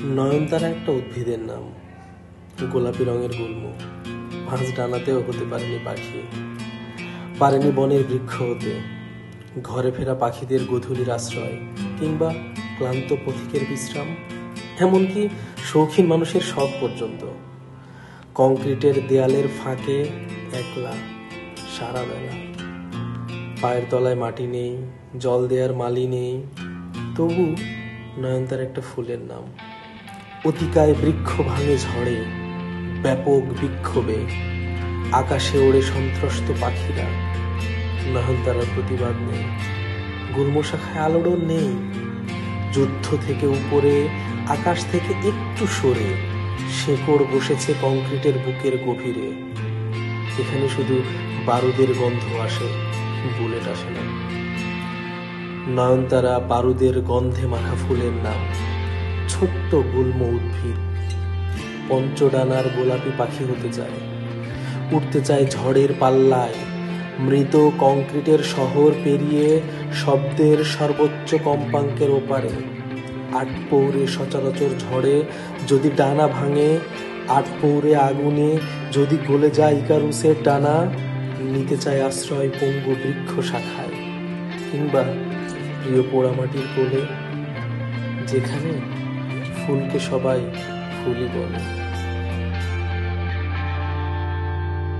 নয়নতারা একটা উদ্ভিদের নাম। গোলাপি রঙের গুল্ম, মাঝ ডানাতেও হতে পারেনি পাখি, পারেনি বনের বৃক্ষ হতে ঘরে ফেরা পাখিদের গধূলির আশ্রয় কিংবা ক্লান্ত পথিকের বিশ্রাম, এমনকি শৌখিন মানুষের শখ পর্যন্ত। কংক্রিটের দেয়ালের ফাঁকে একলা সারা বেলা, পায়ের তলায় মাটি নেই, জল দেওয়ার মালি নেই, তবু নয়নতারা একটা ফুলের নাম। অতিকায় বৃক্ষ ভাঙে ঝড়ে, ব্যাপক বিক্ষোভে আকাশে ওড়ে সন্ত্রস্ত পাখিরা। নয়নতারার প্রতিবাদ নেই, গুল্ম শাখায় আলোড়ন নেই। যুদ্ধ থেকে উপরে, আকাশ থেকে একটু সরে শেকড় বসেছে কংক্রিটের বুকের গভীরে। এখানে শুধু বারুদের গন্ধ আসে, বুলেট আসে না। নয়নতারা বারুদের গন্ধে মাখা ফুলের নাম। ছোট্ট গুল্ম উদ্ভিদ পঞ্চডানার গোলাপি পাখি হতে চায়, উঠতে চায় ঝড়ের পাল্লায়, মৃত কংক্রিটের শহর পেরিয়ে শব্দের সর্বোচ্চ কম্পাঙ্কের ওপারে। আটপৌরে সচরাচর ঝড়ে যদি ডানা ভাঙে, আটপৌরে আগুনে যদি গলে যায় ইকারুসের ডানা, নিতে চায় আশ্রয় পঙ্গু বৃক্ষ শাখায় কিংবা প্রিয় পোড়ামাটির কোলে, যেখানে ফুলকে সবাই ফুলই বলে।